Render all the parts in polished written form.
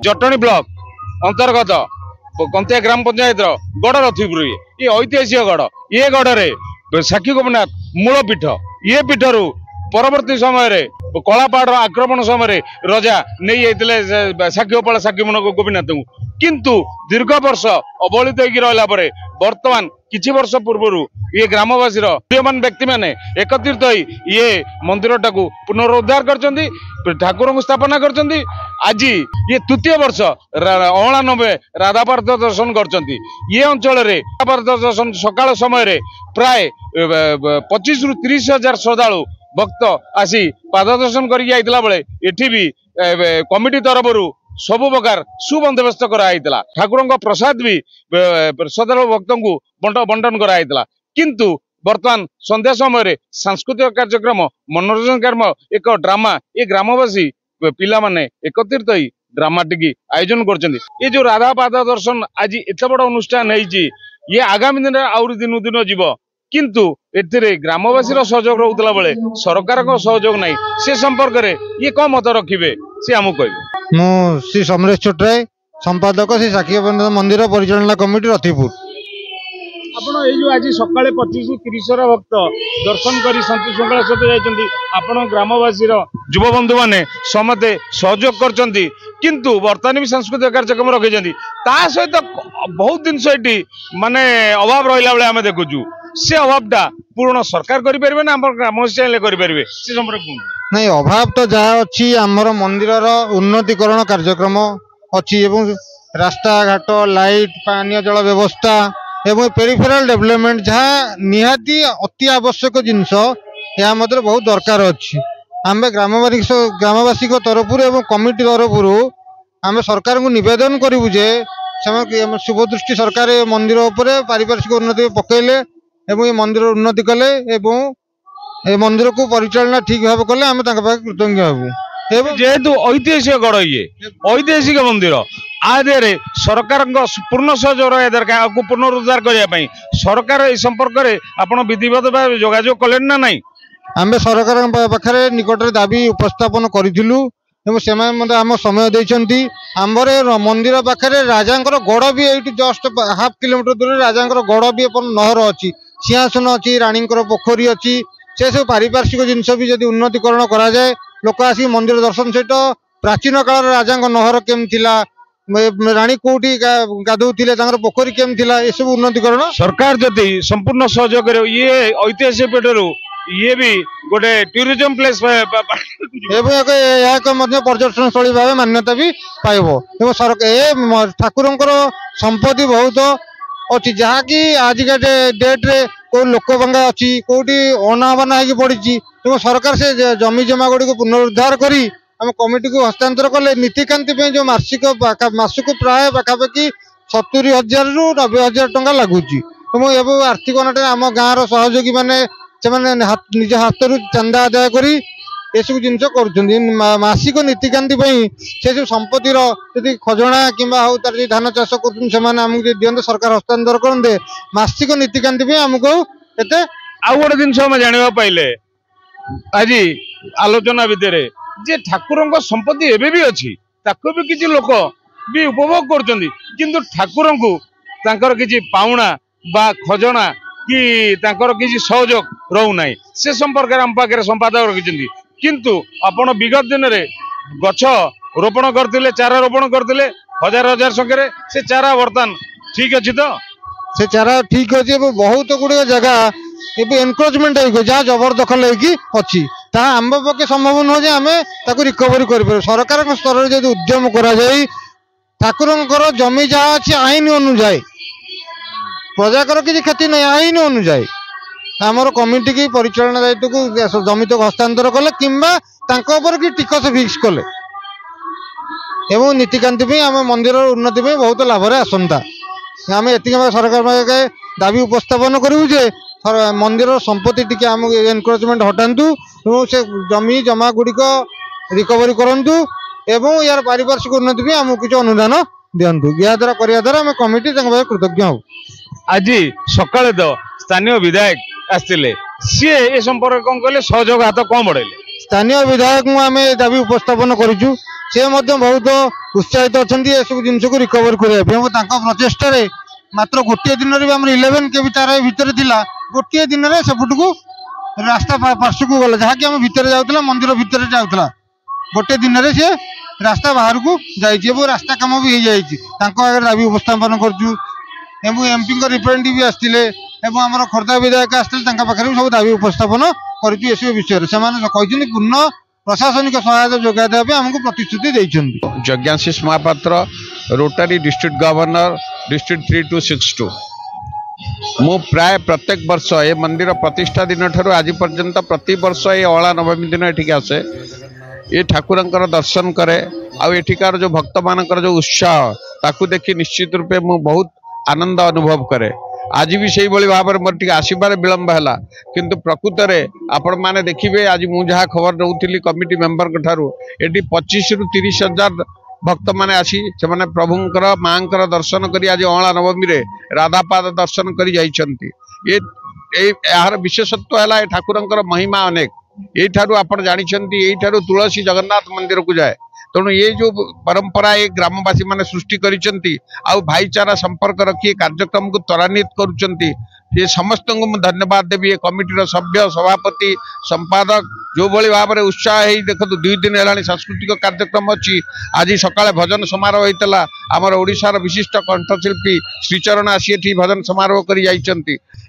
Jatni block अंतर्गत कंतिया ग्राम पंचायत गड़ रथिपुर ये ऐतिहासिक गड़ ये गड़े साक्षी गोपीनाथ मूल पीठ ये पीठर परवर्ती समय कलापहाड़ आक्रमण समय रजा नहीं जाते साक्षी गोपाल साक्षी मन गोपीनाथ को किंतु दीर्घ वर्ष अवहेलित रहा वर्तमान किछि वर्ष पूर्व ये ग्रामवासी प्रियमान व्यक्ति मैंने एकत्रित ये मंदिर टाकू पुनरुद्धार कर ठाकुर को स्थापना कर आज ये तृतीय वर्ष 99 राधा पार्थ दर्शन कर ये अंचल पार्थ दर्शन सकाल समय प्राय 25 ରୁ 30 हजार श्रद्धालु भक्त आसी पाद दर्शन करके भी कमिटी तरफ सबु प्रकार सुबंदोबस्त कराइला ठाकुर प्रसाद भी श्रद्धालु भक्त को बंटन कराइला किंतु वर्तमान संध्या समय सांस्कृतिक कार्यक्रम मनोरंजन कार्यक्रम एक ड्रामा ये ग्रामवासी पिला माने एकत्रित ड्रामाटिक आयोजन कर जो राधा पाद दर्शन आज एत बड़ अनुष्ठान ये आगामी दिन आउरी दिन दिन जीव किंतु एथिरे ग्रामवासी सहयोग रोला बेले सरकार को सहयोग नहीं से संपर्क में ये कौन मत रखिए सी आमको कह मु श्री समरेश छोटराय संपादक श्री साक्षी गोपीनाथ मंदिर परिचालना कमिटी रथिपुर। आपण जो आज सकाळे 25 ରୁ 30 भक्त दर्शन करी शांति श्रृंखला सहित जाइछन्ती आपण ग्रामवासी युवा बंधु माने समते सहयोग करछन्ती किंतु वर्तमान भी सांस्कृतिक कार्यक्रम रखिछन्ती ता सहित बहुत दिन एटी माने अभाव रहिला बेले आमे देखुछु से अभावटा पूर्ण सरकार करि परिबे ना हमर ग्रामवासी चाहिले करि परिबे से संपर्क नहीं अभाव तो जहाँ अच्छी आमर मंदिर उन्नतीकरण कार्यक्रम अच्छी एवं रास्ता घाट लाइट पानी जल व्यवस्था एवं पेरिफेराल डेवलपमेंट जहाँ निहाती अति आवश्यक जिनस या बहुत दरकार अच्छी आम ग्रामवासी तरफ कमिटी तरफ आम सरकार को निवेदन करूँ जे शुभदृष्टि सरकार मंदिर उपर पारिपार्श्विक उन्नति पकड़े एवं ये मंदिर उन्नति कले एवं ए मंदिर को परिचालना ठीक भाव कले आम कृतज्ञ हबू जेहेतु ऐतिहासिक गड़ ये ऐतिहासिक मंदिर आदि सरकार पूर्ण सहयोग रहा दरकार पुनरुद्धार करने सरकार ए संपर्क में आप विधिवत भाव जोगाजोग कले ना नहीं आम सरकार पाखे निकट दाबी उपस्थापन करूँ आम समय देती आमर मंदिर पाखे राजा गड़ भी ये जस्ट हाफ किलोमीटर दूर राजा गड़ भी नहर अच्छी सिंहासन अच्छी राणी पोखरी अच्छी से सब पारिपार्श्विक जिनस भी जब उन्नतीकरण करा जाए लोक आसिक मंदिर दर्शन सहित प्राचीन काल राजा नहर केम थिला राणी कोठी गाधौले पोखरी केम थिला ये सब उन्नतीकरण सरकार जदि संपूर्ण सहयोग ये ऐतिहासिक पीठरू ये भी गोटे टूरिज्म प्लेस पर्यटन स्थली भाव मान्यता भी पाइब सरकार ठाकुर संपत्ति बहुत अच्छी जहाँकि आजिका डेट रे को लोक भंगा अच्छी कौटी अनाबना हो पड़ी तेज सरकार से जमी जमा गुड़ी को पुनरुद्धार करी आम कमिटी को हस्तांतर कले नीतिकांति जो मासक प्राय पाखापाखि 70,000 ରୁ 90,000 टंका लगुच आर्थिक अनाटे आम गाँव सहयोगी मैंने निज हाथ चंदा आदाय करी एसबू जिन करसिक नीतिकांति से सब संपत्तिर यदि खजना कि तार धान चाष कर दिखते सरकार हस्तांतर करते मासिक नीतिकांति आमको एते आउ गोटे जिन जाना पाइले आज आलोचना भितर जे ठाकुर संपत्ति एवं भी अच्छी ताको भी किसी लोक भी उपभोग कर ठाकुर को किसी पाउना बा खजना कि किसी सहयोग रोना से संपर्क आम पाखे संपादक रखिंट किंतु आपण विगत दिन में गछ रोपण करते चारा रोपण करते हजार हजार संख्या से चारा बर्तमान ठीक अच्छी तो से चारा ठीक अच्छे बहुत गुड़े जगह ये एनक्रोचमेंट हो जहाँ जबरदखल होगी आम पक्षे संभव नुह आम रिकवरी कर सरकार स्तर जब उद्यम कर ठाकुर जमी जहाँ अच्छी आईन अनुजाई प्रजाकर किसी क्षति नहीं आईन अनुजाई आमर कमिटी की परिचालना दायित्व को जमी तक हस्तांतर कले कि टिकस फिक्स कले एवं नीतिकांति आम मंदिर उन्नति बहुत लाभ आसंता आम ये सरकार दाबी उपस्थापन करूँ जे मंदिर संपत्ति टी आम एनक्रोचमेंट हटातु से जमी जमा गुड़िक रिकवरी करूँ एवं यार पारिपार्श्विक उन्नति भी आमको किसी अनुदान दिंतु या द्वारा करने द्वारा आम कमिटी कृतज्ञ हूँ। आज सकाले तो स्थानीय विधायक आसते सी ए संपर्क कौन कहले सहयोग हाथ कौन बढ़ेले स्थानीय विधायक आम दाबी उपस्थापन करूँ सी बहुत उत्साहित अच्छा ये सब जिनस को रिकवर करने प्रचेषा मात्र गोटे दिन भी आम 11 के तार भितर गोटे दिन में सेपट को रास्ता पार्श्व को गला जहाँकि आम भितर जाऊला मंदिर भितर जाऊला गोटे दिन में सी रास्ता बाहर को जाइए रास्ता कम भी हो जाए दाबी उपस्थापन करूँ एमपी रिप्रेजेंटेटिव आसते आम खोर्धा विधायक आसते भी सब दाबी उपस्थापन करूँ ये विषय से पूर्ण प्रशासनिक सहायता जोगाई देवा आमको प्रतिश्रुति देइछन्ति। यज्ञाशीष Mohapatra Rotary district governor district 3262 मु प्राय प्रत्येक वर्ष ए मंदिर प्रतिष्ठा दिन ठार आज पर्यंत प्रति वर्ष ये अला नवमी दिन एठिक आसे ये ठाकुरंकर दर्शन करे आठिकार जो भक्त मानकर जो उत्साह ताकू देखी निश्चित रूपे मु बहुत आनंद अनुभव करे। आज भी से भाव में मोर आसबार विलंब है किंतु प्रकृत में आपण मैंने देखिए आज मुझे खबर दौली कमिटी मेंबर ठारू एटी 25 ରୁ 30 हजार भक्त मैंने आसी से प्रभुंकर माँ दर्शन कर आज अला नवमी रे राधापाद दर्शन कर यार विशेषत्व है ठाकुरंकर महिमा अनेक यू आप जानते तुलसी जगन्नाथ मंदिर को जाए तेणु ये जो परंपरा ये ग्रामवासी माने सृष्टि करिसेंती आउ भाईचारा संपर्क रखी कार्यक्रम को त्वरान्वित करुचंती ये समस्त को धन्यवाद देवी। ये कमिटी सभ्य सभापति संपादक जो भली भाव में उत्साह है देखो 2 दिन है सांस्कृतिक कार्यक्रम अच्छी आज सकाଳେ भजन समारोह होता आमर ओडिशार विशिष्ट कंठशिल्पी श्रीचरण आसी भजन समारोह कर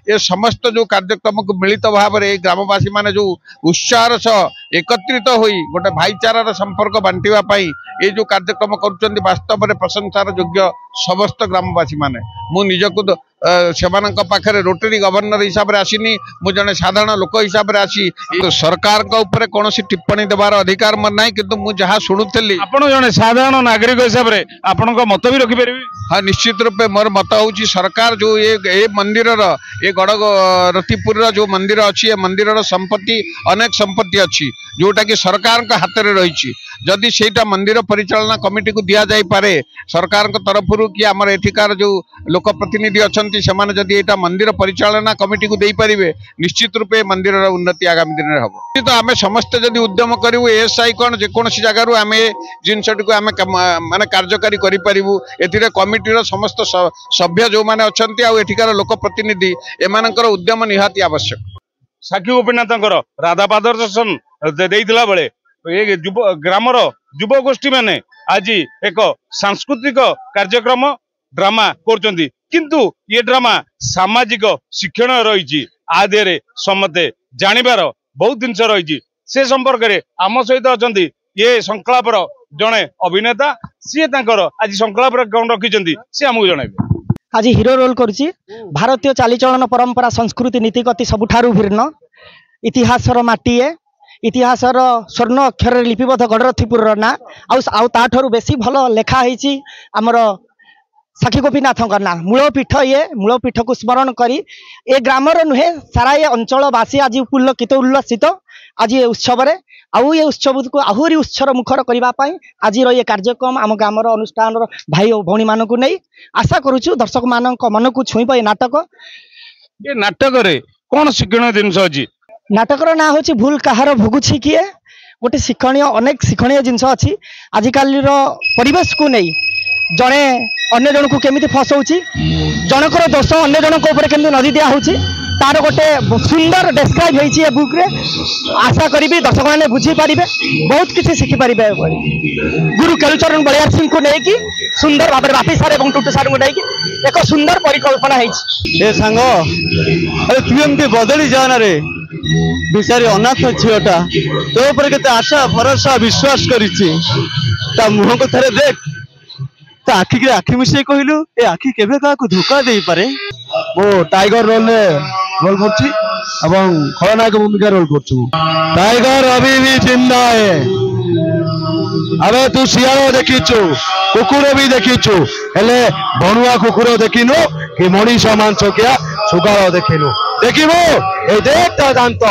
ये समस्त जो कार्यक्रम को मिलित भाव में ग्रामवासी माने जो उत्साह सह एकत्रित होई गोटे भाईचारार संपर्क बांटिवाई ये जो कार्यक्रम करुँच वास्तव में प्रशंसार योग्य समस्त ग्रामवासी माने मु निजको सेमानक पाखरे रोटरी गवर्नर हिसाब से आसीनी मु जने साधारण लोक हिसाब से आसी सरकार का ऊपर कौन टिप्पणी देवार अधिकार मोर ना किंतु मु जहाँ शुणुली आपण जने साधारण नागरिक हिसाब से आपण मत भी रखिपर। हाँ निश्चित रूपे मोर मत हूँ सरकार जो ये मंदिर ये गड़गतीपुर जो मंदिर अच्छी ये मंदिर संपत्ति अनेक संपत्ति अच्छी जोटा कि सरकार का हाथ में रही जदि सेटा मंदिर परिचालना कमिटी को दि जाई पारे सरकार तरफ कि आमर एठिकार जो लोक प्रतिनिधि अच्छा जदि एटा मंदिर परिचालना कमिटी को दे पारे निश्चित रूपे मंदिर उन्नति आगामी दिन में हम तो आम समस्ते जदि उद्यम करूँ एएसआई कौन जेकोसी जगार आम जिनसटी को आम माने कार्यकारी करूँ ए कमिटीर समस्त सभ्य जो मैंने अच्छा आठिकार लोक प्रतिनिधि एमानकर उद्यम निहाती आवश्यक। साक्षी गोपीनाथ राधापाद दर्शन देइतिला बेले ये ग्रामर युवगोष्ठी माने आज एक सांस्कृतिक कार्यक्रम ड्रामा करचंती किंतु ये ड्रामा सामाजिक शिक्षण रही आधे समते जानिबार बहुत जिनस रही से संपर्क में आम सहित अच्छा ये संकलापर जड़े अभिनेता सी आज संकलापर कौन रखी सी आमको जनइबे। आज हिरो रोल करुच्ची भारतीय चालीचलन परंपरा संस्कृति नीतिगति सबुठारु भिन्न इतिहासर माटीए इतिहासर स्वर्ण अक्षर लिपिबद्ध गड़रथीपुर ना आउ बेसी भल लेखा होईची आमर साक्षी गोपीनाथ ना मूलपीठ ये मूलपीठ को स्मरण करी ए ग्रामर नुहे सारा ये अंचलवासी आज पुलकित उल्लसित आज ये उत्सव आउ ये उत्सव को आहरी उत्सव मुखर करने आज ये कार्यक्रम आम ग्रामर अनुष्ठान भाई और भौणी मान को नहीं आशा करुचु दर्शक मान मन को छुईब ये नाटक कौन शिक्षण जिनस अच्छी नाटकर ना हूँ भूल कहार भोगुछि किए गोटे शिक्षणीय अनेक शिक्षणीय जिनस अच्छी आजिकाली परिवेश को नहीं जड़े अन्य जन को केमिति फसाऊँच जनकर दोष अन्य जन केमिति नदी दिया होची तार गोटे सुंदर डेस्क्राइब होती बुक रे आशा करी दर्शक मैंने बुझीपारे बहुत किसी शिखिपारे गुरु केलुचरण बलियार सिंह को लेकिन सुंदर भाव में बापी सार और टुटू सार को लेकिन एक सुंदर परिकल्पना है सांग अरे तू एमती बदली जाना रे बिचारी अनाथ झीटा तो के आशा भरोसा विश्वास कर मुह को थे देख तो आखि के आखि मिसे कहलु ए आखि केबे का धोखा दे पारे वो टाइगर रोल रोल करछि एवं खलनायक भूमिका रोल करछु टाइगर अभी भी जिंदा है। अबे तू सियारो देखिछु कुकुर भी देखिछु हेले बणुआ कुकुर देखिनु कि मनीष मांस क्या सुगार देखिनु देखिबो ए देख दांत